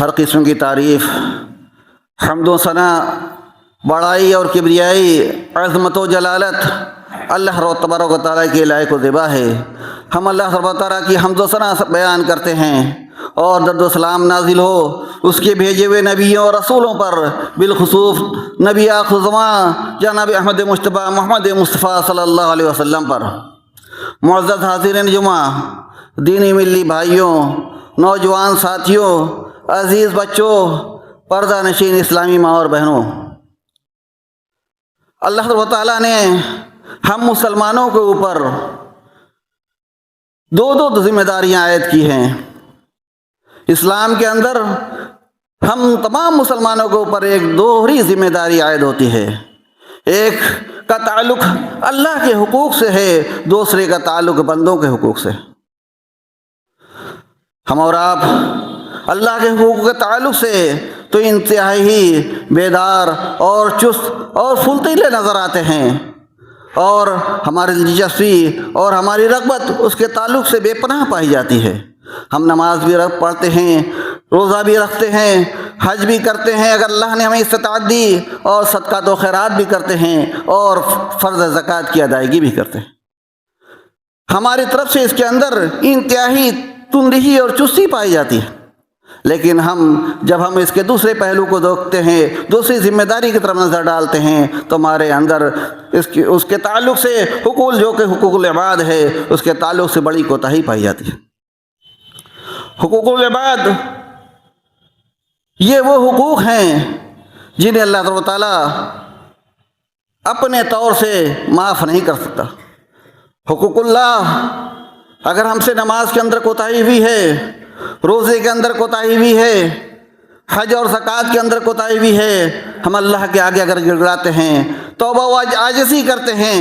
ہر قسم کی تعریف، حمد و ثنا، بڑائی اور کبریائی، عظمت و جلالت اللہ تبارک و تعالیٰ کے لائق و زیبا ہے۔ ہم اللہ تبارک و تعالیٰ کی حمد و ثنا بیان کرتے ہیں اور درود و سلام نازل ہو اس کے بھیجے ہوئے نبیوں اور رسولوں پر، بالخصوص نبی آخر زمان جناب احمد مجتبیٰ محمد مصطفیٰ صلی اللہ علیہ وسلم پر۔ معزز حاضرین جمعہ، دینی ملی بھائیوں، نوجوان ساتھیوں، عزیز بچوں، پردہ نشین اسلامی ماں اور بہنوں، اللہ تبارک و تعالیٰ نے ہم مسلمانوں کے اوپر دو ذمہ داریاں عائد کی ہیں۔ اسلام کے اندر ہم تمام مسلمانوں کے اوپر ایک دوہری ذمہ داری عائد ہوتی ہے۔ ایک کا تعلق اللہ کے حقوق سے ہے، دوسرے کا تعلق بندوں کے حقوق سے۔ ہم اور آپ اللہ کے حقوق کے تعلق سے تو انتہائی بیدار اور چست اور پھرتیلے نظر آتے ہیں، اور ہماری دلچسپی اور ہماری رغبت اس کے تعلق سے بے پناہ پائی جاتی ہے۔ ہم نماز بھی پڑھتے ہیں، روزہ بھی رکھتے ہیں، حج بھی کرتے ہیں اگر اللہ نے ہمیں استطاعت دی، اور صدقات و خیرات بھی کرتے ہیں، اور فرض زکوٰۃ کی ادائیگی بھی کرتے ہیں۔ ہماری طرف سے اس کے اندر انتہائی تندہی اور چستی پائی جاتی ہے، لیکن جب ہم اس کے دوسرے پہلو کو دیکھتے ہیں، دوسری ذمہ داری کی طرف نظر ڈالتے ہیں، تو ہمارے اندر اس کے تعلق سے جو کہ حقوق العباد ہے، اس کے تعلق سے بڑی کوتاہی پائی جاتی ہے۔ حقوق العباد یہ وہ حقوق ہیں جنہیں اللہ تبارک و تعالیٰ اپنے طور سے معاف نہیں کر سکتا۔ حقوق اللہ، اگر ہم سے نماز کے اندر کوتاہی ہوئی ہے، روزے کے اندر کوتاہی ہوئی ہے، حج اور زکوٰۃ کے اندر کوتاہی ہوئی ہے، ہم اللہ کے آگے اگر گڑگڑاتے ہیں، توبہ و عاجزی کرتے ہیں،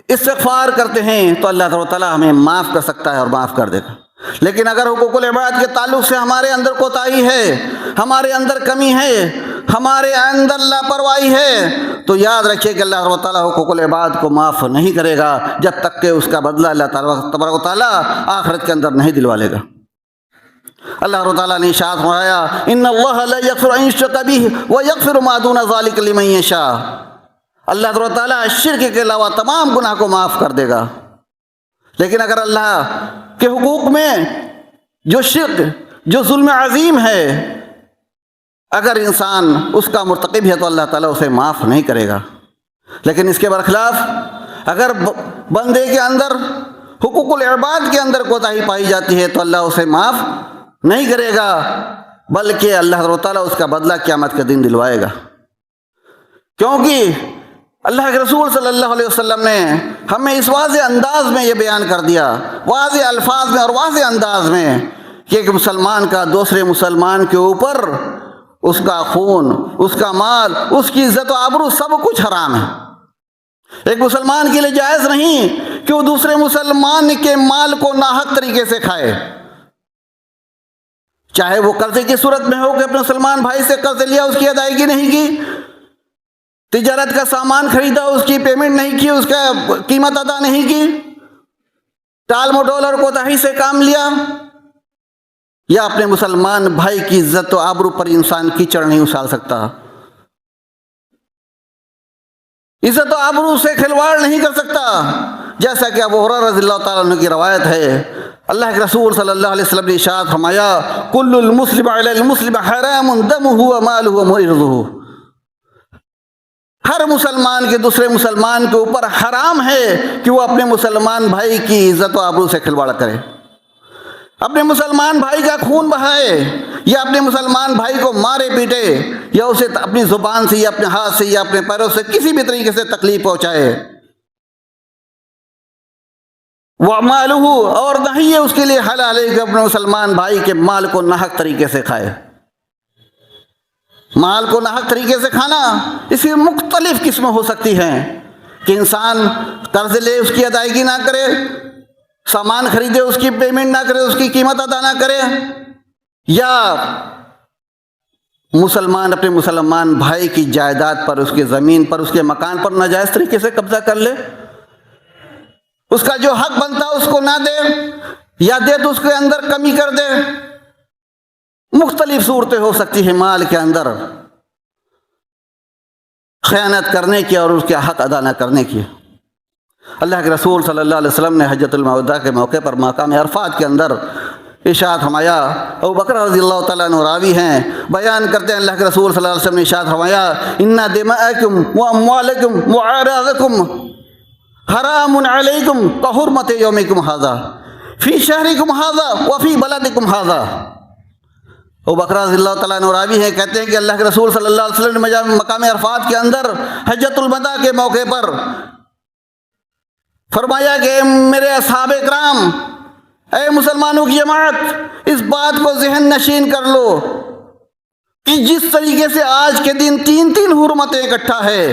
استغفار کرتے ہیں، تو اللہ تبارک و تعالیٰ ہمیں معاف کر سکتا ہے اور معاف کر دے گا۔ لیکن اگر حقوق العباد کے تعلق سے ہمارے اندر کوتاہی ہے، ہمارے اندر کمی ہے، ہمارے اندر لاپرواہی ہے، تو یاد رکھیے کہ اللہ تعالیٰ حقوق العباد کو معاف نہیں کرے گا جب تک کہ اس کا بدلہ اللہ تبارک و تعالیٰ آخرت کے اندر نہیں دلوا لے گا۔ اللہ تعالیٰ نے ارشاد فرمایا، ان اللہ لا یغفر ان یشرک بہ ویغفر ما دون ذلک لمن یشاء۔ اللہ تعالیٰ شرک کے علاوہ تمام گناہ کو معاف کر دے گا، لیکن اگر اللہ کے حقوق میں جو شرک، جو ظلم عظیم ہے، اگر انسان اس کا مرتکب ہے تو اللہ تعالیٰ اسے معاف نہیں کرے گا۔ لیکن اس کے برخلاف اگر بندے کے اندر حقوق العباد کے اندر کوتاہی پائی جاتی ہے تو اللہ اسے معاف نہیں کرے گا، بلکہ اللہ تعالیٰ اس کا بدلہ قیامت کے دن دلوائے گا۔ کیونکہ اللہ کے رسول صلی اللہ علیہ وسلم نے ہمیں اس واضح انداز میں یہ بیان کر دیا، واضح الفاظ میں اور واضح انداز میں، کہ ایک مسلمان کا دوسرے مسلمان کے اوپر اس کا خون، اس کا مال، اس کی عزت و آبرو سب کچھ حرام ہے۔ ایک مسلمان کے لیے جائز نہیں کہ وہ دوسرے مسلمان کے مال کو ناحق طریقے سے کھائے، چاہے وہ قرضے کی صورت میں ہو کہ اپنے مسلمان بھائی سے قرض لیا، اس کی ادائیگی نہیں کی، تجارت کا سامان خریدا، اس کی پیمنٹ نہیں کی، اس کا قیمت ادا نہیں کی، ٹال مٹول اور کوتاہی سے کام لیا، یا اپنے مسلمان بھائی کی عزت و آبرو پر انسان کیچڑ نہیں اچھال سکتا، عزت و آبرو سے کھلواڑ نہیں کر سکتا، جیسا کہ ابو ہریرہ رضی اللہ تعالیٰ عنہ کی روایت ہے۔ اللہ کے رسول صلی اللہ علیہ وسلم نے ارشاد فرمایا، کل المسلم علی المسلم حرام دمہ ومالہ وعرضہ۔ ہر مسلمان کے دوسرے مسلمان کے اوپر حرام ہے کہ وہ اپنے مسلمان بھائی کی عزت و آبرو سے کھلواڑ کرے، اپنے مسلمان بھائی کا خون بہائے، یا اپنے مسلمان بھائی کو مارے پیٹے، یا اسے اپنی زبان سے یا اپنے ہاتھ سے یا اپنے پیروں سے کسی بھی طریقے سے تکلیف پہنچائے۔ وَمَالُهُ، اور نہیں ہے اس کے لیے حلال ہے کہ اپنے مسلمان بھائی کے مال کو ناحق طریقے سے کھائے۔ مال کو ناحق طریقے سے کھانا اس کی مختلف قسمیں ہو سکتی ہیں، کہ انسان قرض لے، اس کی ادائیگی نہ کرے، سامان خریدے، اس کی پیمنٹ نہ کرے، اس کی قیمت ادا نہ کرے، یا مسلمان اپنے مسلمان بھائی کی جائیداد پر، اس کی زمین پر، اس کے مکان پر ناجائز طریقے سے قبضہ کر لے، اس کا جو حق بنتا اس کو نہ دے، یا دے تو اس کے اندر کمی کر دے۔ مختلف صورتیں ہو سکتی ہیں مال کے اندر خیانت کرنے کی اور اس کے حق ادا نہ کرنے کی۔ اللہ کے رسول صلی اللہ علیہ وسلم نے حجۃ الوداع کے موقع پر مقام عرفات کے اندر ارشاد فرمایا، ابو بکر رضی اللہ تعالیٰ عنہ راوی ہیں، بیان کرتے ہیں اللہ کے رسول صلی اللہ علیہ وسلم نے ارشاد فرمایا، ان دماءکم واموالکم واعراضکم حرام علیکم کحرمت یومکم ھذا فی شہرکم ھذا وفی بلدکم ھذا۔ ابو بکر رضی اللہ تعالیٰ عنہ راوی ہیں، کہتے ہیں کہ اللہ کے رسول صلی اللہ علیہ وسلم نے مقام عرفات کے اندر حجۃ الوداع کے موقع پر فرمایا کہ میرے اصحاب کرام، اے مسلمانوں کی جماعت، اس بات کو ذہن نشین کر لو کہ جس طریقے سے آج کے دن تین حرمتیں اکٹھا ہے،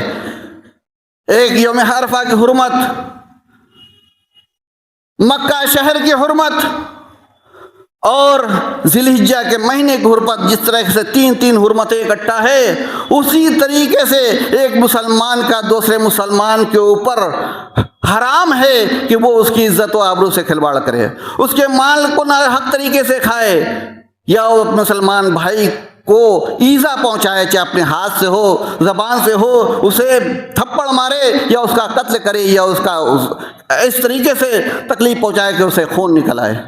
ایک یوم عرفہ کی حرمت، مکہ شہر کی حرمت اور ذی الحجہ کے مہینے کی حرمت، جس طرح سے تین حرمتیں اکٹھا ہے، اسی طریقے سے ایک مسلمان کا دوسرے مسلمان کے اوپر حرام ہے کہ وہ اس کی عزت و آبرو سے کھلواڑ کرے، اس کے مال کو ناحق طریقے سے کھائے، یا وہ مسلمان بھائی کو ایذا پہنچائے، چاہے اپنے ہاتھ سے ہو، زبان سے ہو، اسے تھپڑ مارے یا اس کا قتل کرے یا اس کا اس طریقے سے تکلیف پہنچائے کہ اسے خون نکل آئے۔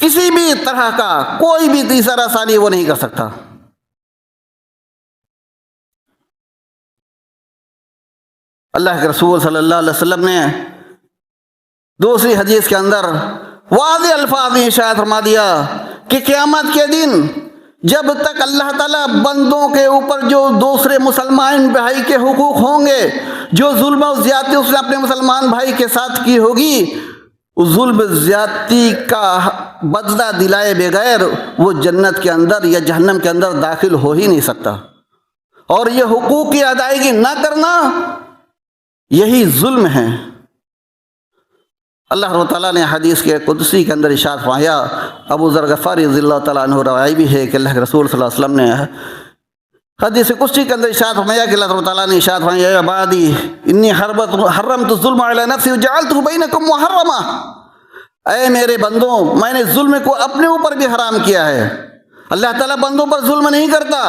کسی بھی طرح کا کوئی بھی تیسرا ثانی وہ نہیں کر سکتا۔ اللہ کے رسول صلی اللہ علیہ وسلم نے دوسری حدیث کے اندر واضح الفاظ میں ارشاد فرما دیا کہ قیامت کے دن جب تک اللہ تعالیٰ بندوں کے اوپر جو دوسرے مسلمان بھائی کے حقوق ہوں گے، جو ظلم و زیادتی اس نے اپنے مسلمان بھائی کے ساتھ کی ہوگی، اس ظلم زیادتی کا بدلہ دلائے بغیر وہ جنت کے اندر یا جہنم کے اندر داخل ہو ہی نہیں سکتا۔ اور یہ حقوق کی ادائیگی نہ کرنا یہی ظلم ہے۔ اللہ رب تعالیٰ نے حدیث کے قدسی کے اندر ارشاد فرمایا، ابو ذر غفاری رضی اللہ تعالیٰ عنہ روایت بھی ہے کہ اللہ کے رسول صلی اللہ علیہ وسلم نے حدیث قدسی کے اندر ارشاد فرمایا کہ اللہ رب تعالیٰ نے ارشاد فرمایا، یا عبادی انی حرمت الظلم علی نفسی وجعلتہ بینکم محرما، اے میرے بندوں، میں نے ظلم کو اپنے اوپر بھی حرام کیا ہے۔ اللہ تعالیٰ بندوں پر ظلم نہیں کرتا،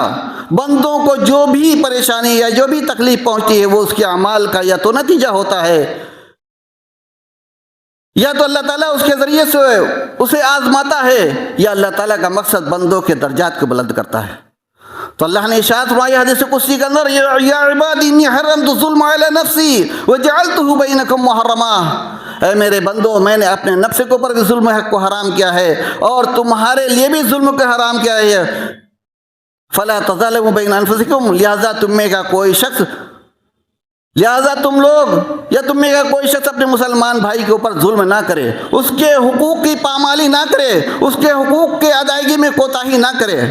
بندوں کو جو بھی پریشانی یا جو بھی تکلیف پہنچتی ہے وہ اس کے اعمال کا یا تو نتیجہ ہوتا ہے، یا تو اللہ تعالیٰ اس کے ذریعے سے اسے آزماتا ہے، یا اللہ تعالیٰ کا مقصد بندوں کے درجات کو بلند کرتا ہے۔ تو اللہ نے ارشاد فرمایا حدیث قدسی کے اندر، یا عبادی انی حرمت الظلم علی نفسی وجعلتہ بینکم محرما، اے میرے بندو، میں نے اپنے نفس کے اوپر بھی ظلم حق کو حرام کیا ہے اور تمہارے لیے بھی ظلم کو حرام کیا ہے، فلا تظالموا بین انفسکم، لہذا تم میں کا کوئی شخص تم لوگ یا تم میں کا کوئی شخص اپنے مسلمان بھائی کے اوپر ظلم نہ کرے، اس کے حقوق کی پامالی نہ کرے، اس کے حقوق کے ادائیگی میں کوتاہی نہ کرے۔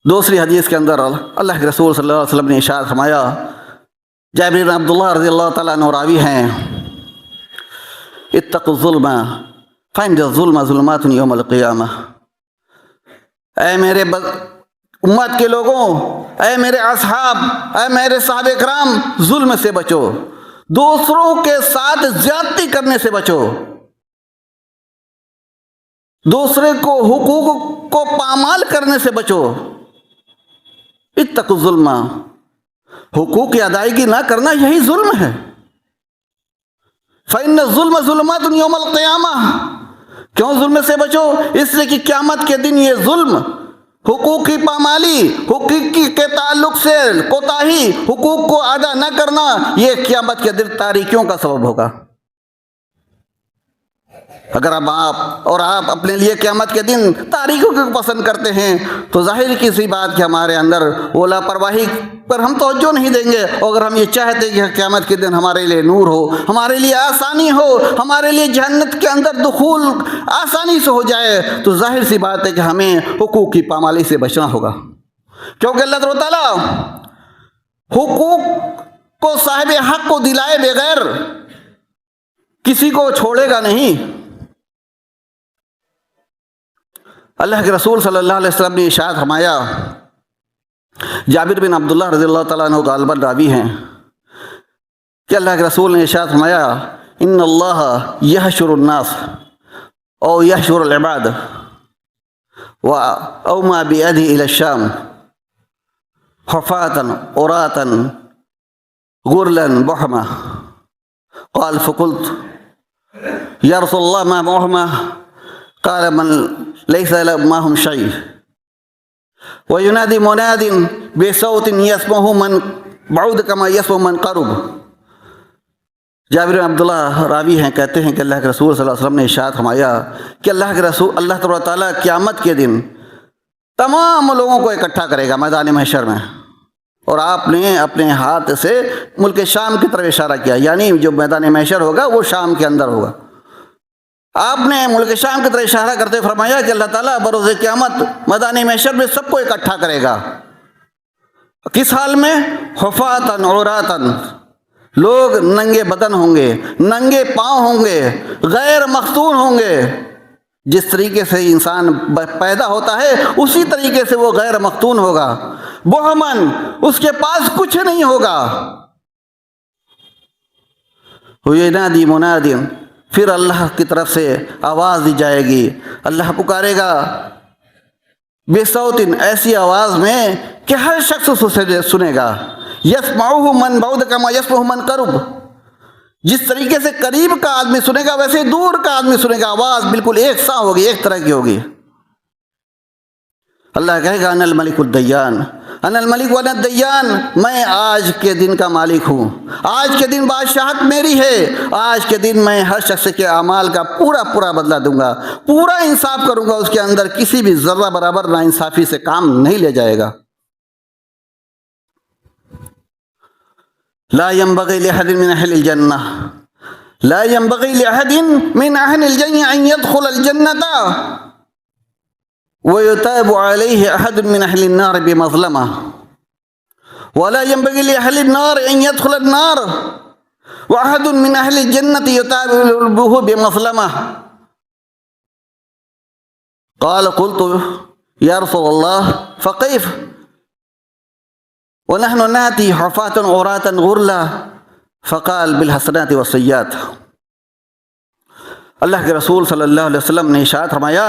دوسری حدیث کے اندر اللہ کے رسول صلی اللہ علیہ وسلم نے ارشاد فرمایا، جابر بن عبداللہ رضی اللہ تعالیٰ عنہ راوی ہیں، اتقوا الظلم فإن الظلم ظلمات یوم القیامہ، اے میرے امت کے لوگوں، اے میرے اصحاب، اے میرے صحابہ کرام، ظلم سے بچو، دوسروں کے ساتھ زیادتی کرنے سے بچو، دوسرے کو حقوق کو پامال کرنے سے بچو۔ اتقوا الظلم، حقوق کی ادائیگی نہ کرنا یہی ظلم ہے۔ فإن الظلم ظلمات یوم القیامہ، کیوں ظلم سے بچو؟ اس لیے کہ قیامت کے دن یہ ظلم، حقوق کی پامالی، حقوق کے تعلق سے کوتاہی، حقوق کو ادا نہ کرنا، یہ قیامت کے دن تاریکیوں کا سبب ہوگا۔ اگر اب آپ اپنے لیے قیامت کے دن تاریکیوں کو پسند کرتے ہیں تو ظاہر کی سی بات کہ ہمارے اندر وہ لاپرواہی پر ہم توجہ نہیں دیں گے، اور اگر ہم یہ چاہتے کہ قیامت کے دن ہمارے لیے نور ہو، ہمارے لیے آسانی ہو، ہمارے لیے جنت کے اندر دخول آسانی سے ہو جائے، تو ظاہر سی بات ہے کہ ہمیں حقوق کی پامالی سے بچنا ہوگا، کیونکہ اللہ تعالیٰ حقوق کو صاحب حق کو دلائے بغیر کسی کو چھوڑے گا نہیں۔ اللہ کے رسول صلی اللہ علیہ وسلم نے ارشاد فرمایا، جابر بن عبداللہ رضی اللہ تعالیٰ عنہ غالباً راوی ہیں کہ اللہ کے رسول نے ارشاد فرمایا، ان اللہ یحشر الناس أو يحشر العباد وأومى بيده إلى الشام حفاة عراة غرلا بحمة. قال فقلت يا رسول الله ما بحمة؟ قال من ليس معهم شيء. وينادي مناد بصوت يسمعه من بعود كما يسمع من قرب. جابر بن عبداللہ راوی ہیں، کہتے ہیں کہ اللہ کے رسول صلی اللہ علیہ وسلم نے ارشاد فرمایا کہ اللہ کے رسول اللہ تبارک و تعالیٰ قیامت کے دن تمام لوگوں کو اکٹھا کرے گا میدان محشر میں، اور آپ نے اپنے ہاتھ سے ملک شام کی طرف اشارہ کیا، یعنی جو میدان محشر ہوگا وہ شام کے اندر ہوگا. آپ نے ملک شام کی طرف اشارہ کرتے فرمایا کہ اللہ تعالیٰ بروز قیامت میدان محشر میں سب کو اکٹھا کرے گا. کس حال میں؟ حفاتن عوراتن، لوگ ننگے بدن ہوں گے، ننگے پاؤں ہوں گے، غیر مختون ہوں گے. جس طریقے سے انسان پیدا ہوتا ہے اسی طریقے سے وہ غیر مختون ہوگا. بہمن، اس کے پاس کچھ نہیں ہوگا. وینادی منادی، پھر اللہ کی طرف سے آواز دی جائے گی، اللہ پکارے گا بے صوتن، ایسی آواز میں کہ ہر شخص اسے سنے گا. یسمعہ من بعد کما یسمع من قرب، جس طریقے سے قریب کا آدمی سنے گا ویسے دور کا آدمی سنے گا. آواز بالکل ایک سا ہوگی، ایک طرح کی ہوگی. اللہ کہے گا انا الملک الدیان، انا الملک وانا الدیان، میں آج کے دن کا مالک ہوں، آج کے دن بادشاہت میری ہے. آج کے دن میں ہر شخص کے اعمال کا پورا بدلہ دوں گا، پورا انصاف کروں گا. اس کے اندر کسی بھی ذرہ برابر ناانصافی سے کام نہیں لے جائے گا. لا ينبغي لأحد من أهل الجنة، لا ينبغي لأحد من أهل الجنة أن يدخل الجنة ويتاب عليه أحد من أهل النار بمظلمة، ولا ينبغي لأهل النار أن يدخل النار وأحد من أهل الجنة يتاب به بمظلمة. قلت يا رسول الله فكيف ونحن نأتي حفاة عراة غرلا؟ فقال بالحسنات والسیئات. اللہ کے رسول صلی اللہ علیہ وسلم نے ارشاد فرمایا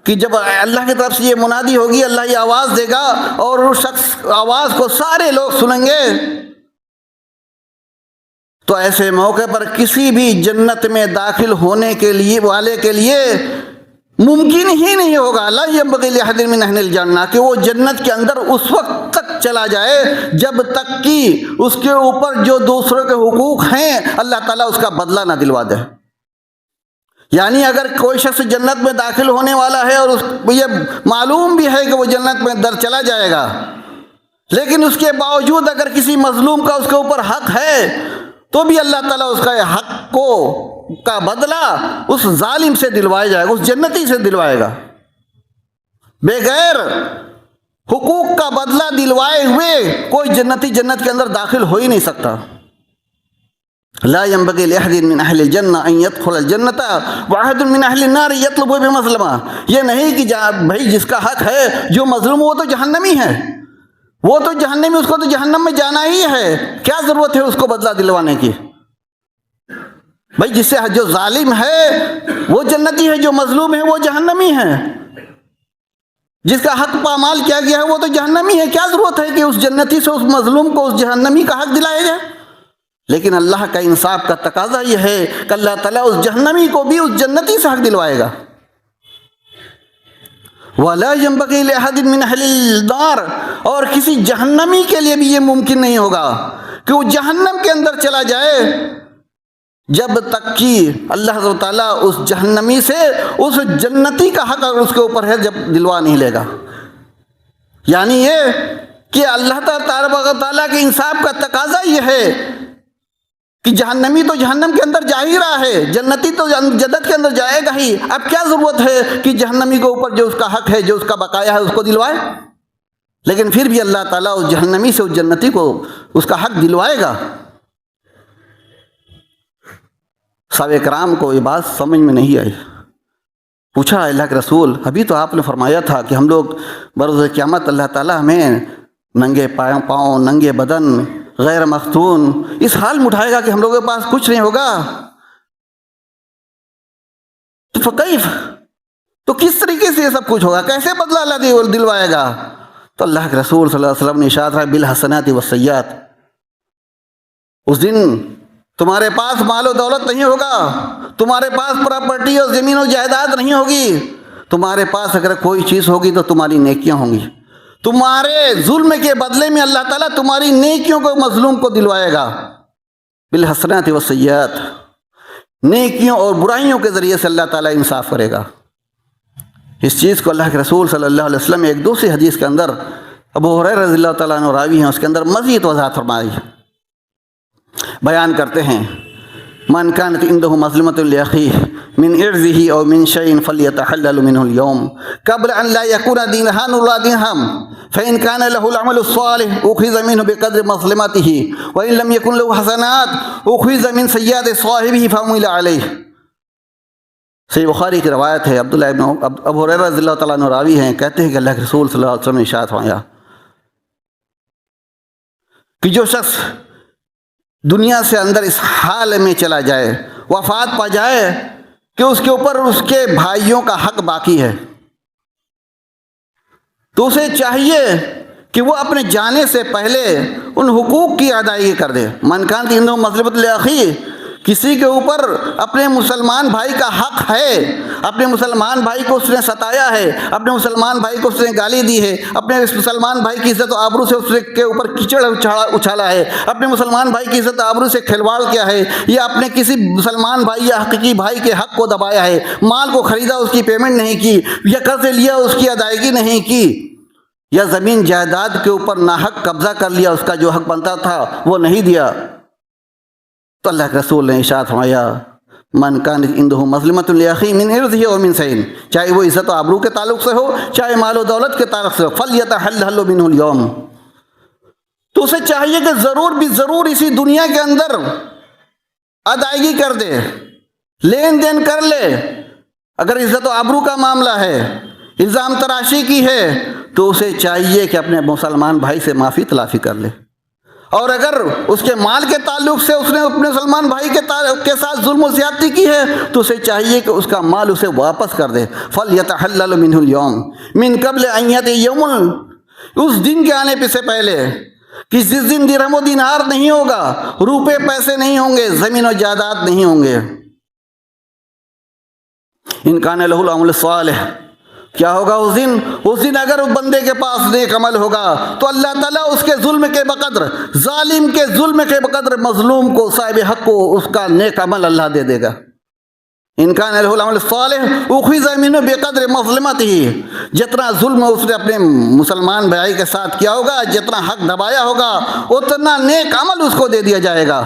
کہ جب اللہ کی طرف سے یہ منادی ہوگی، اللہ یہ آواز دے گا اور اس شخص آواز کو سارے لوگ سنیں گے، تو ایسے موقع پر کسی بھی جنت میں داخل ہونے کے لیے والے کے لیے ممکن ہی نہیں ہوگا لا ينبغي لأحد من أهل الجنة کہ وہ جنت کے اندر اس وقت تک چلا جائے جب تک کہ اس کے اوپر جو دوسروں کے حقوق ہیں اللہ تعالیٰ اس کا بدلہ نہ دلوا دے. یعنی اگر کوئی شخص جنت میں داخل ہونے والا ہے اور یہ معلوم بھی ہے کہ وہ جنت میں در چلا جائے گا، لیکن اس کے باوجود اگر کسی مظلوم کا اس کے اوپر حق ہے تو بھی اللہ تعالیٰ اس کا حق کا بدلہ اس ظالم سے دلوایا جائے گا، اس جنتی سے دلوائے گا. بغیر حقوق کا بدلہ دلوائے ہوئے کوئی جنتی جنت کے اندر داخل ہو ہی نہیں سکتا. لا ينبغي لأحد من أهل الجنة أن يدخل الجنة وأحد من أهل النار يطلب بمظلمة. یہ نہیں کہ بھائی جس کا حق ہے جو مظلوم وہ تو جہنمی ہے، وہ تو جہنمی، اس کو تو جہنم میں جانا ہی ہے، کیا ضرورت ہے اس کو بدلہ دلوانے کی؟ بھائی جس سے جو ظالم ہے وہ جنتی ہے، جو مظلوم ہے وہ جہنمی ہے، جس کا حق پامال کیا گیا ہے وہ تو جہنمی ہے. کیا ضرورت ہے کہ اس جنتی سے اس مظلوم کو اس جہنمی کا حق دلائے جائے؟ لیکن اللہ کا انصاف کا تقاضا یہ ہے کہ اللہ تعالیٰ اس جہنمی کو بھی اس جنتی سے حق دلوائے گا. وَلَا يَنبَغِي لِأَحَدٍ مِّنْ أَهْلِ النَّارِ، اور کسی جہنمی کے لیے بھی یہ ممکن نہیں ہوگا کہ وہ جہنم کے اندر چلا جائے جب تک کہ اللہ تعالیٰ اس جہنمی سے اس جنتی کا حق اگر اس کے اوپر ہے جب دلوا نہیں لے گا. یعنی یہ کہ اللہ تعالیٰ کے انصاف کا تقاضا یہ ہے کہ جہنمی تو جہنم کے اندر جا ہی رہا ہے، جنتی تو جنت کے اندر جائے گا ہی. اب کیا ضرورت ہے کہ جہنمی کے اوپر جو اس کا حق ہے، جو اس کا بقایا ہے، اس کو دلوائے؟ لیکن پھر بھی اللہ تعالیٰ اس جہنمی سے اس جنتی کو اس کا حق دلوائے گا. صحابہ کرام کو یہ بات سمجھ میں نہیں آئی. پوچھا اللہ کے رسول ابھی تو آپ نے فرمایا تھا کہ ہم لوگ بروز قیامت اللہ تعالیٰ ہمیں ننگے پاؤں، ننگے بدن، غیر مختون اس حال میں اٹھائے گا کہ ہم لوگوں کے پاس کچھ نہیں ہوگا. تو فکیف، تو کس طریقے سے یہ سب کچھ ہوگا، کیسے بدلہ اللہ دلوائے گا؟ تو اللہ کے رسول صلی اللہ علیہ وسلم نے ارشاد فرمایا بالحسنات والسیئات، اس دن تمہارے پاس مال و دولت نہیں ہوگا، تمہارے پاس پراپرٹی اور زمین و جائیداد نہیں ہوگی، تمہارے پاس اگر کوئی چیز ہوگی تو تمہاری نیکیاں ہوں گی، تمہارے ظلم کے بدلے میں اللہ تعالیٰ تمہاری نیکیوں کو مظلوم کو دلوائے گا۔ بالحسنات والسیئات، نیکیوں اور برائیوں کے ذریعے سے اللہ تعالیٰ انصاف کرے گا۔ اس چیز کو اللہ کے رسول صلی اللہ علیہ وسلم ایک دوسری حدیث کے اندر، ابو ہریرہ رضی اللہ تعالیٰ عنہ راوی ہیں، اس کے اندر مزید وضاحت فرمائی، بیان کرتے ہیں من كانت عنده مظلمة لأخيه من عرضه أو من شيء فليتحلل منه اليوم قبل أن لا يكون دينهان ولا درهم، فإن كان له العمل الصالح أخذ منه بقدر مظلمته، وإن لم يكن له حسنات أخذ من سيئات صاحبه فحمل عليه۔ صحیح بخاری کی روایت ہے، عبداللہ ابن ابو ہریرہ رضی اللہ تعالیٰ عنہ راوی ہیں، کہتے ہیں کہ اللہ کے رسول صلی اللہ علیہ وسلم نے ارشاد فرمایا کہ جو شخص دنیا سے اندر اس حال میں چلا جائے، وفات پا جائے کہ اس کے اوپر اس کے بھائیوں کا حق باقی ہے، تو اسے چاہیے کہ وہ اپنے جانے سے پہلے ان حقوق کی ادائیگی کر دے۔ من کانت عنده مظلمۃ لاخیہ، کسی کے اوپر اپنے مسلمان بھائی کا حق ہے، اپنے مسلمان بھائی کو اس نے ستایا ہے، اپنے مسلمان بھائی کو اس نے گالی دی ہے، اپنے مسلمان بھائی کی عزت و آبرو سے اس کے اوپر کیچڑ اچھالا ہے، اپنے مسلمان بھائی کی عزت و آبرو سے کھلواڑ کیا ہے، یا اپنے کسی مسلمان بھائی یا حقیقی بھائی کے حق کو دبایا ہے، مال کو خریدا اس کی پیمنٹ نہیں کی، یا قرض لیا اس کی ادائیگی نہیں کی، یا زمین جائیداد کے اوپر ناحق قبضہ کر لیا، اس کا جو حق بنتا تھا وہ نہیں دیا، تو اللہ کے رسول نے ارشاد فرمایا من کانت عنده مظلمۃ لاخیہ من عرضہ او من شیء، چاہے وہ عزت و آبرو کے تعلق سے ہو، چاہے مال و دولت کے تعلق سے ہو، فلیتحلل منہ اليوم، تو اسے چاہیے کہ ضرور بھی ضرور اسی دنیا کے اندر ادائیگی کر دے، لین دین کر لے۔ اگر عزت و آبرو کا معاملہ ہے، الزام تراشی کی ہے، تو اسے چاہیے کہ اپنے مسلمان بھائی سے معافی تلافی کر لے، اور اگر اس کے مال کے تعلق سے اس نے اپنے مسلمان بھائی کے ساتھ ظلم و زیادتی کی ہے، تو اسے چاہیے کہ اس کا مال اسے واپس کر دے۔ فَلْيَتَحَلَّلْ مِنْهُ الْيَوْمِ مِنْ قَبْلِ أَنْ يَأْتِيَ يَوْمٌ، اس دن کے آنے سے پہلے کہ جس دن درہم و دینار نہیں ہوگا، روپے پیسے نہیں ہوں گے، زمین و جائیداد نہیں ہوں گے۔ إِنْ كَانَ لَهُ الْعَمَلُ الصَّالِحُ، کیا ہوگا اس دن اگر اس بندے کے پاس نیک عمل ہوگا تو اللہ تعالیٰ اس کے ظلم کے بقدر، ظالم کے ظلم کے بقدر مظلوم کو، صاحب حق کو اس کا نیک عمل اللہ دے دے گا۔ ان کان لہ العمل الصالح اخذ منہ بقدر مظلمتہ، جتنا ظلم اس نے اپنے مسلمان بھائی کے ساتھ کیا ہوگا، جتنا حق دبایا ہوگا، اتنا نیک عمل اس کو دے دیا جائے گا۔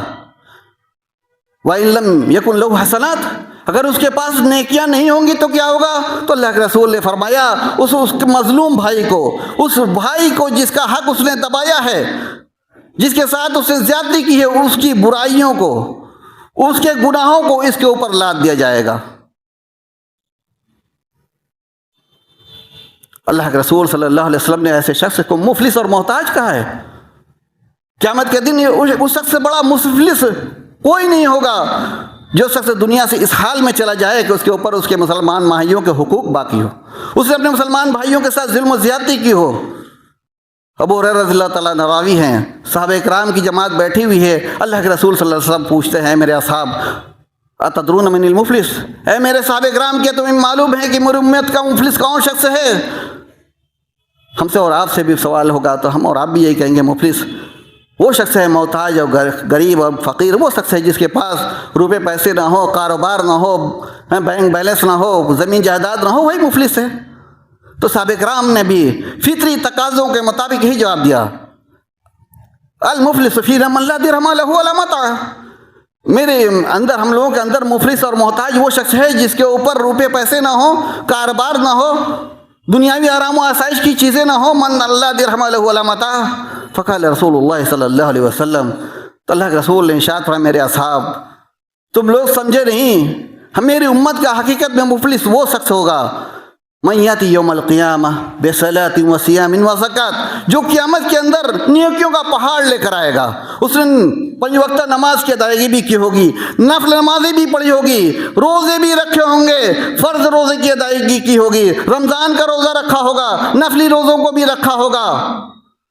وَإِن لَمْ يَكُنْ لَهُ حَسَنَاتٌ، اگر اس کے پاس نیکیاں نہیں ہوں گی تو کیا ہوگا؟ تو اللہ کے رسول نے فرمایا اس مظلوم بھائی کو، اس بھائی کو جس کا حق اس نے دبایا ہے، جس کے ساتھ اس نے زیادتی کی ہے، اس کی برائیوں کو، اس کے گناہوں کو اس کے اوپر لاد دیا جائے گا۔ اللہ کے رسول صلی اللہ علیہ وسلم نے ایسے شخص کو مفلس اور محتاج کہا ہے۔ قیامت کے دن اس شخص سے بڑا مفلس کوئی نہیں ہوگا، جو شخص دنیا سے اس حال میں چلا جائے کہ اس کے اوپر اس کے مسلمان بھائیوں کے حقوق باقی ہو، اس نے اپنے مسلمان بھائیوں کے ساتھ ظلم و زیادتی کی ہو۔ ابو ہریرہ رضی اللہ تعالیٰ عنہ راوی ہیں، صحابہ اکرام کی جماعت بیٹھی ہوئی ہے، اللہ کے رسول صلی اللہ علیہ وسلم پوچھتے ہیں میرے اصحاب اتدرون من المفلس، اے میرے صحابہ اکرام، کیا تمہیں معلوم ہے کہ میری امت کا مفلس کون شخص ہے؟ ہم سے اور آپ سے بھی سوال ہوگا تو ہم اور آپ بھی یہی کہیں گے، مفلس وہ شخص ہے، محتاج اور غریب اور فقیر وہ شخص ہے جس کے پاس روپے پیسے نہ ہو، کاروبار نہ ہو، بینک بیلنس نہ ہو، زمین جائیداد نہ ہو، وہی مفلس ہے۔ تو صحابہ کرام نے بھی فطری تقاضوں کے مطابق ہی جواب دیا، المفلس فینا من لا درہم لہ ولا متاع، میرے اندر، ہم لوگوں کے اندر مفلس اور محتاج وہ شخص ہے جس کے اوپر روپے پیسے نہ ہو، کاروبار نہ ہو، دنیاوی آرام و آسائش کی چیزیں نہ ہو، من اللہ درہم لہ ولا متاع۔ فقال رسول اللہ صلی اللہ علیہ وسلم، تو اللہ کے رسول نے ارشاد فرمایا میرے اصحاب تم لوگ سمجھے نہیں، میری امت کا حقیقت میں مفلس وہ شخص ہوگا من یاتی یوم القیامہ بصلاۃ و صیام و زکات، جو قیامت کے اندر نیکیوں کا پہاڑ لے کر آئے گا، اس نے 5 وقتہ نماز کی ادائیگی بھی کی ہوگی، نفل نمازیں بھی پڑھی ہوگی، روزے بھی رکھے ہوں گے، فرض روزے کی ادائیگی کی ہوگی، رمضان کا روزہ رکھا ہوگا، نفلی روزوں کو بھی رکھا ہوگا،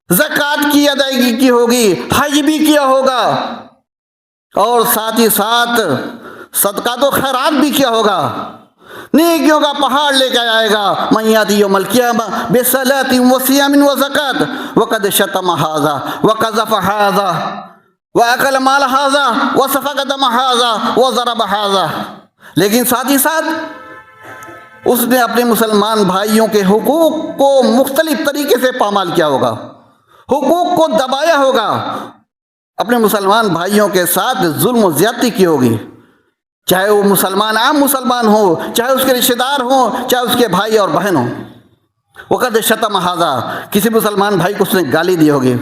زکوٰۃ کی ادائیگی کی ہوگی، حج بھی کیا ہوگا، اور ساتھ ہی ساتھ صدقات و خیرات بھی کیا ہوگا، نیکیوں کا پہاڑ لے کے آئے گا۔ من یاتی یوم القیامہ بصلاۃ و صیام و زکات وقد شتم ھذا وقذف ھذا واکل مال ھذا وسفک دم ھذا وضرب ھذا، لیکن ساتھ ہی ساتھ اس نے اپنے مسلمان بھائیوں کے حقوق کو مختلف طریقے سے پامال کیا ہوگا، حقوق کو دبایا ہوگا، اپنے مسلمان بھائیوں کے ساتھ ظلم و زیادتی کی ہوگی، چاہے وہ مسلمان عام مسلمان ہو، چاہے اس کے رشتہ دار ہوں، چاہے اس کے بھائی اور بہن ہوں۔ وقد شتم ھذا، کسی مسلمان بھائی کو اس نے گالی دی ہوگی،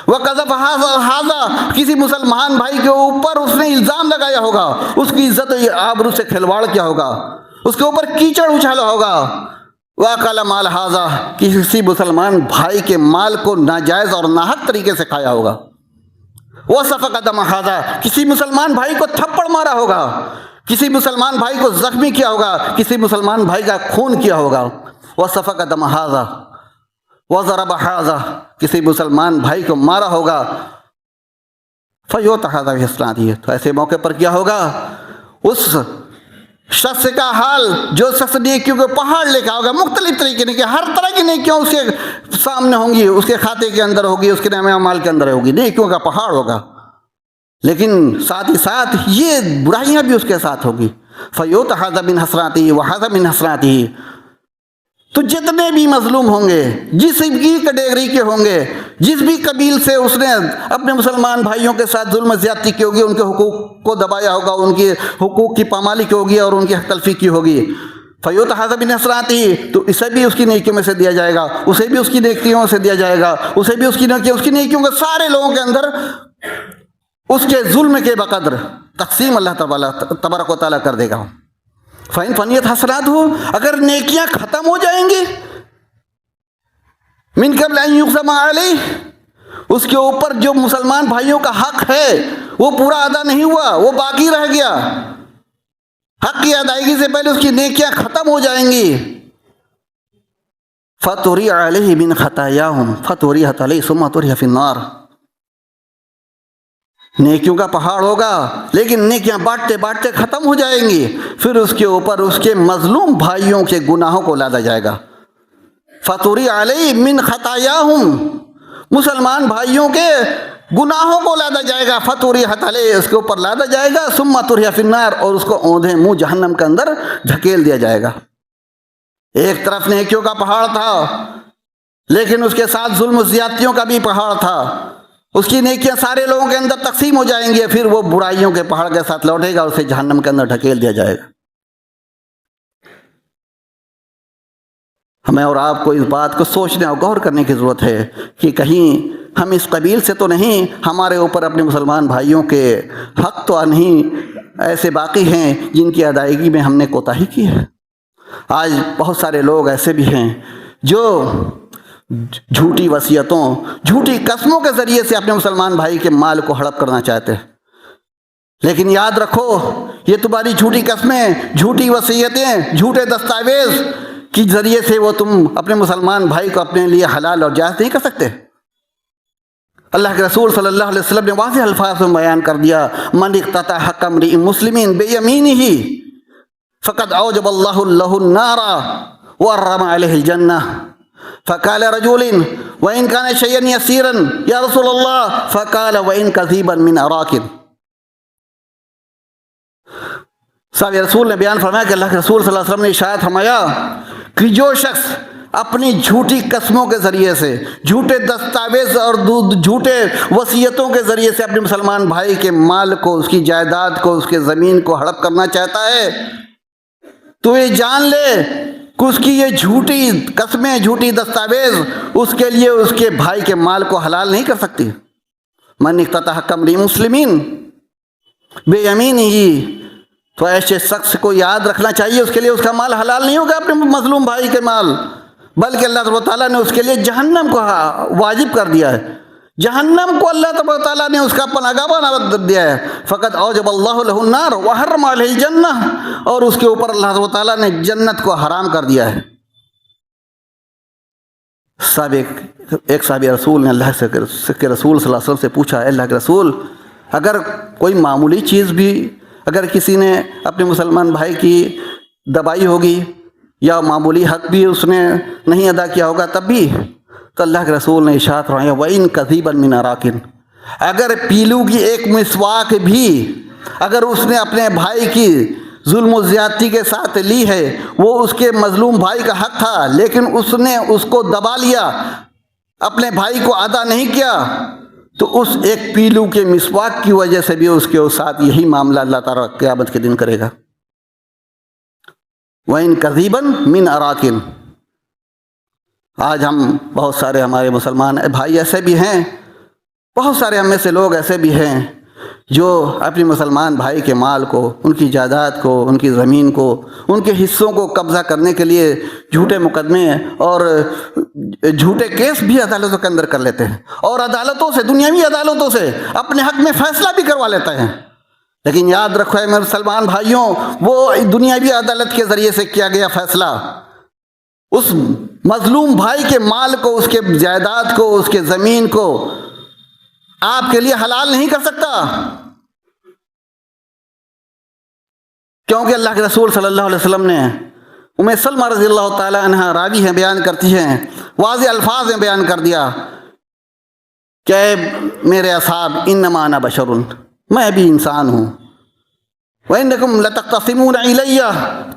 وقذف ھذا، کسی مسلمان بھائی کے اوپر اس نے الزام لگایا ہوگا، اس کی عزت و آبرو سے کھلواڑ کیا ہوگا، اس کے اوپر کیچڑ اچھالا ہوگا، واکل مال ھذا، کسی مسلمان بھائی کے مال کو ناجائز اور ناحق طریقے سے کھایا ہوگا، وسفک دم ھذا، کسی مسلمان بھائی کو تھپڑ مارا ہوگا، کسی مسلمان بھائی کو زخمی کیا ہوگا، کسی مسلمان بھائی کا خون کیا ہوگا، وسفک دم ھذا وضرب ھذا، کسی مسلمان بھائی کو مارا ہوگا، فیؤتی ھذا بحسناتہ، تو ایسے موقع پر کیا ہوگا، اس شخص کا حال جو شخص نیکیوں کے پہاڑ لے کے ہوگا، مختلف طریقے کی ہر طرح کی نیکیاں اس کے سامنے ہوں گی، اس کے کھاتے کے اندر ہوگی، اس کے نام اعمال کے اندر ہوگی، نیکیوں کا پہاڑ ہوگا، لیکن ساتھ ہی ساتھ یہ برائیاں بھی اس کے ساتھ ہوگی، فیؤتی ھذا من حسناتہ وھذا من حسناتہ، تو جتنے بھی مظلوم ہوں گے، جس بھی کیٹیگری کے ہوں گے، جس بھی قبیل سے اس نے اپنے مسلمان بھائیوں کے ساتھ ظلم و زیادتی کی ہوگی، ان کے حقوق کو دبایا ہوگا، ان کے حقوق کی پامالی کی ہوگی اور ان کی حق تلفی کی ہوگی، فیؤتی ھذا من حسناتہ، تو اسے بھی اس کی نیکیوں میں سے دیا جائے گا، اسے بھی اس کی نیکیوں سے دیا جائے گا، اسے بھی اس کی نیکیوں کے سارے لوگوں کے اندر اس کے ظلم کے بقدر تقسیم اللہ تبارک و تعالیٰ کر دے گا۔ فَإِن فَنِيَتْ حَسَنَاتُهُ، اگر نیکیاں ختم ہو جائیں گی، من قبل ان یقسم علیہ، اس کے اوپر جو مسلمان بھائیوں کا حق ہے وہ پورا ادا نہیں ہوا، وہ باقی رہ گیا، حق کی ادائیگی سے پہلے اس کی نیکیاں ختم ہو جائیں گی، فَطُرِحَ عَلَيْهِ مِنْ خَطَايَاهُمْ فَطُرِحَتْ عَلَيْهِ ثُمَّ طُرِحَ فِي النَّارِ، نیکیوں کا پہاڑ ہوگا، لیکن نیکیاں بانٹتے بانٹتے ختم ہو جائیں گی، پھر اس کے اوپر اس کے مظلوم بھائیوں کے گناہوں کو لادا جائے گا، فَطُرِحَ عَلَيْهِ مِنْ خَطَايَاهُمْ، مسلمان بھائیوں کے گناہوں کو لادا جائے گا، فَطُرِحَتْ عَلَيْهِ، اس کے اوپر لادا جائے گا، ثُمَّ طُرِحَ فِي النَّارِ، اور اس کو اوندھے منہ جہنم کے اندر دھکیل دیا جائے گا۔ ایک طرف نیکیوں کا پہاڑ تھا، لیکن اس کے ساتھ ظلم و زیادتیوں کا بھی پہاڑ تھا، اس کی نیکیاں سارے لوگوں کے اندر تقسیم ہو جائیں گی، پھر وہ برائیوں کے پہاڑ کے ساتھ لوٹے گا، اسے جہنم کے اندر ڈھکیل دیا جائے گا۔ ہمیں اور آپ کو اس بات کو سوچنے اور غور کرنے کی ضرورت ہے کہ کہیں ہم اس قبیل سے تو نہیں، ہمارے اوپر اپنے مسلمان بھائیوں کے حق تو نہیں ایسے باقی ہیں جن کی ادائیگی میں ہم نے کوتاہی کی ہے۔ آج بہت سارے لوگ ایسے بھی ہیں جو جھوٹی وصیتوں، جھوٹی قسموں کے ذریعے سے اپنے مسلمان بھائی کے مال کو ہڑپ کرنا چاہتے ہیں، لیکن یاد رکھو یہ تمہاری جھوٹی قسمیں، جھوٹی وصیتیں، جھوٹے دستاویز کے ذریعے سے وہ تم اپنے مسلمان بھائی کو اپنے لیے حلال اور جائز نہیں کر سکتے۔ اللہ کے رسول صلی اللہ علیہ وسلم نے واضح الفاظ میں بیان کر دیا، من اقتطع حق امرئ مسلم بیمینہ فقد اوجب اللہ لہ النار وحرم علیہ الجنہ، فقال رجل وإن كان شيئا يسيرا يا رسول الله، فقال وإن كذيبا من أراك۔ صحابہ رسول نے بیان فرمایا کہ اللہ کے رسول صلی اللہ علیہ وسلم نے ارشاد فرمایا کہ جو شخص اپنی جھوٹی قسموں کے ذریعے سے، جھوٹے دستاویز اور جھوٹے وصیتوں کے ذریعے سے اپنے مسلمان بھائی کے مال کو، اس کی جائیداد کو، اس کے زمین کو ہڑپ کرنا چاہتا ہے، تو یہ جان لے کہ اس کی یہ جھوٹی قسمیں، جھوٹی دستاویز اس کے لیے اس کے بھائی کے مال کو حلال نہیں کر سکتی۔ من اقتطع حق امرئ مسلم بیمینہ، تو ایسے شخص کو یاد رکھنا چاہیے اس کے لیے اس کا مال حلال نہیں ہوگا اپنے مظلوم بھائی کے مال، بلکہ اللہ تعالیٰ نے اس کے لیے جہنم کو واجب کر دیا ہے، جہنم کو اللہ تعالیٰ نے اس کا پناہ بنا دیا ہے۔ فقط اوجب اللہ له النار وحرم علیہ الجنہ، اور اس کے اوپر اللہ تعالیٰ نے جنت کو حرام کر دیا ہے۔ ایک صحابی رسول نے اللہ کے رسول صلی اللہ علیہ وسلم سے پوچھا، اے اللہ کے رسول، اگر کوئی معمولی چیز بھی اگر کسی نے اپنے مسلمان بھائی کی دبائی ہوگی یا معمولی حق بھی اس نے نہیں ادا کیا ہوگا تب بھی، تو اللہ کے رسول نے ارشاد فرمایا وَإِن كَذِيبًا مِّنْ عَرَاقٍ، اگر پیلو کی ایک مسواک بھی اگر اس نے اپنے بھائی کی ظلم و زیادتی کے ساتھ لی ہے، وہ اس کے مظلوم بھائی کا حق تھا لیکن اس نے اس کو دبا لیا، اپنے بھائی کو ادا نہیں کیا، تو اس ایک پیلو کے مسواک کی وجہ سے بھی اس کے ساتھ یہی معاملہ اللہ تعالیٰ قیامت کے دن کرے گا۔ وَإِن كَذِيبًا مِّنْ عَرَاقٍ۔ آج ہم بہت سارے ہمارے مسلمان بھائی ایسے بھی ہیں، بہت سارے ہم میں سے لوگ ایسے بھی ہیں جو اپنے مسلمان بھائی کے مال کو، ان کی جائیداد کو، ان کی زمین کو، ان کے حصوں کو قبضہ کرنے کے لیے جھوٹے مقدمے اور جھوٹے کیس بھی عدالتوں کے اندر کر لیتے ہیں، اور عدالتوں سے، دنیاوی عدالتوں سے اپنے حق میں فیصلہ بھی کروا لیتے ہیں۔ لیکن یاد رکھو اے میرے مسلمان بھائیوں، وہ دنیاوی عدالت کے ذریعے سے کیا گیا فیصلہ اس مظلوم بھائی کے مال کو، اس کے جائیداد کو، اس کے زمین کو آپ کے لیے حلال نہیں کر سکتا، کیونکہ اللہ کے رسول صلی اللہ علیہ وسلم نے ام سلمہ رضی اللہ تعالی عنہ راوی ہیں، بیان کرتی ہیں، واضح الفاظ میں بیان کر دیا کہ میرے اصحاب انما انا بشر، میں بھی انسان ہوں، وَإِنَّكُمْ لَتَقْتَصِمُونَ إِلَيَّ،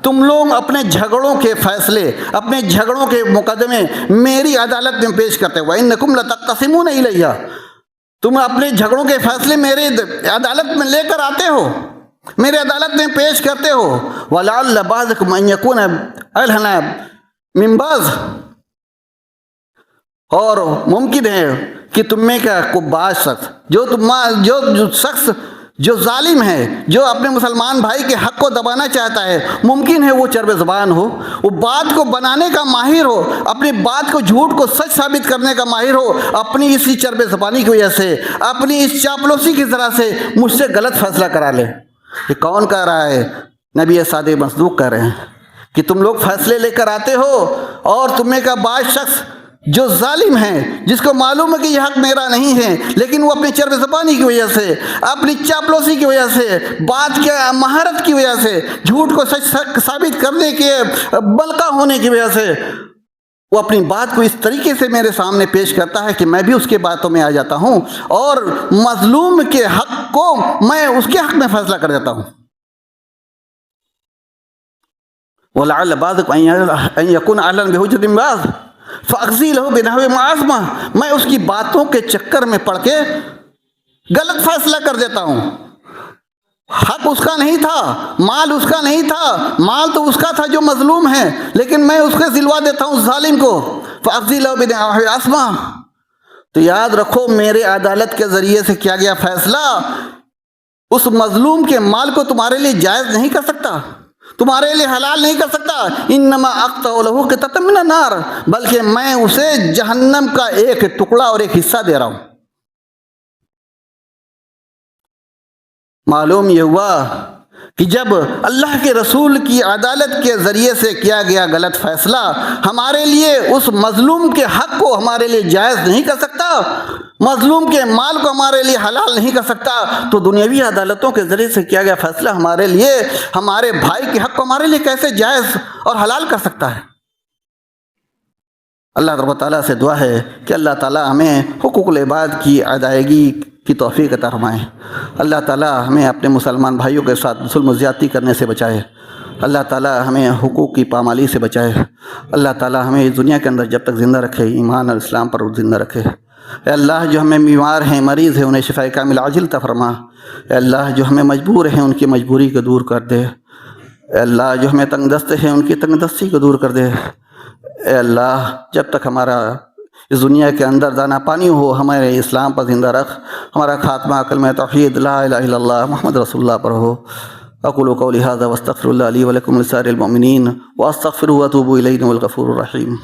تم لوگ اپنے جھگڑوں کے فیصلے، اپنے جھگڑوں کے مقدمے میری عدالت میں پیش کرتے، وَإِنَّكُمْ لَتَقْتَصِمُونَ إِلَيَّ، تم اپنے جھگڑوں کے فیصلے میرے عدالت میں لے کر آتے ہو، میرے عدالت میں پیش کرتے ہو، وَلَعَلَّ بَعْضَكُمْ أَن يَكُونَ أَلْهَنَ مِن بَعْضٍ، اور ممکن ہے کہ تم میں کا کوئی بعض شخص جو شخص جو ظالم ہے، جو اپنے مسلمان بھائی کے حق کو دبانا چاہتا ہے، ممکن ہے وہ چرب زبان ہو، وہ بات کو بنانے کا ماہر ہو، اپنی بات کو جھوٹ کو سچ ثابت کرنے کا ماہر ہو، اپنی اسی چرب زبانی کی وجہ سے، اپنی اس چاپلوسی کی طرح سے مجھ سے غلط فیصلہ کرا لے۔ یہ کون کہہ رہا ہے؟ نبی صادق مصدوق کہہ رہے ہیں کہ تم لوگ فیصلے لے کر آتے ہو، اور تم میں کا بعض شخص جو ظالم ہیں، جس کو معلوم ہے کہ یہ حق میرا نہیں ہے، لیکن وہ اپنی چرب زبانی کی وجہ سے، اپنی چاپلوسی کی وجہ سے، بات کے مہارت کی وجہ سے، جھوٹ کو سچ ثابت کرنے کے بلکہ ہونے کی وجہ سے، وہ اپنی بات کو اس طریقے سے میرے سامنے پیش کرتا ہے کہ میں بھی اس کے باتوں میں آ جاتا ہوں، اور مظلوم کے حق کو میں اس کے حق میں فیصلہ کر دیتا ہوں۔ وَلَعَلَّ بَعْضَكُمْ أَن يَكُونَ أَعْلَمَ بِحُجَّةٍ بَعْضٍ فَأَقْضِي لَهُ بِنَحْوِ مَعَاصِمَةٍ، میں اس کی باتوں کے چکر میں پڑ کے غلط فیصلہ کر دیتا ہوں۔ حق اس کا نہیں تھا، مال اس کا نہیں تھا، مال تو اس کا تھا جو مظلوم ہے، لیکن میں اس کو دلوا دیتا ہوں ظالم کو۔ فَأَقْضِي لَهُ بِنَحْوِ مَعَاصِمَةٍ، تو یاد رکھو میرے عدالت کے ذریعے سے کیا گیا فیصلہ اس مظلوم کے مال کو تمہارے لیے جائز نہیں کر سکتا، تمہارے لیے حلال نہیں کر سکتا۔ انما اقطع له قطعة من النار، بلکہ میں اسے جہنم کا ایک ٹکڑا اور ایک حصہ دے رہا ہوں۔ معلوم یہ ہوا کہ جب اللہ کے رسول کی عدالت کے ذریعے سے کیا گیا غلط فیصلہ ہمارے لیے اس مظلوم کے حق کو ہمارے لیے جائز نہیں کر سکتا، مظلوم کے مال کو ہمارے لیے حلال نہیں کر سکتا، تو دنیاوی عدالتوں کے ذریعے سے کیا گیا فیصلہ ہمارے لیے، ہمارے بھائی کے حق کو ہمارے لیے کیسے جائز اور حلال کر سکتا ہے؟ اللہ رب تعالیٰ سے دعا ہے کہ اللہ تعالیٰ ہمیں حقوق العباد کی ادائیگی کی توفیق عطا فرمائے۔ اللہ تعالیٰ ہمیں اپنے مسلمان بھائیوں کے ساتھ ظلم و زیادتی کرنے سے بچائے۔ اللہ تعالیٰ ہمیں حقوق کی پامالی سے بچائے۔ اللہ تعالیٰ ہمیں اس دنیا کے اندر جب تک زندہ رکھے ایمان اور اسلام پر زندہ رکھے۔ اے اللہ جو ہمیں بیمار ہیں، مریض ہیں، انہیں شفاء کامل عاجل عطا فرما۔ اے اللہ جو ہمیں مجبور ہیں ان کی مجبوری کو دور کر دے۔ اے اللہ جو ہمیں تنگ دست ہیں ان کی تنگ دستی کو دور کر دے۔ اے اللہ جب تک ہمارا اس دنیا کے اندر دانہ پانی ہو ہمارے اسلام پر زندہ رکھ، ہمارا خاتمہ کلمہ توحید لا الہ الا اللہ محمد رسول اللہ پر ہو۔ اقول قولی ھذا واستغفر اللہ لی ولکم ولسائر المؤمنین واستغفروہ واتوبوا الیہ انہ هو الغفور الرحیم.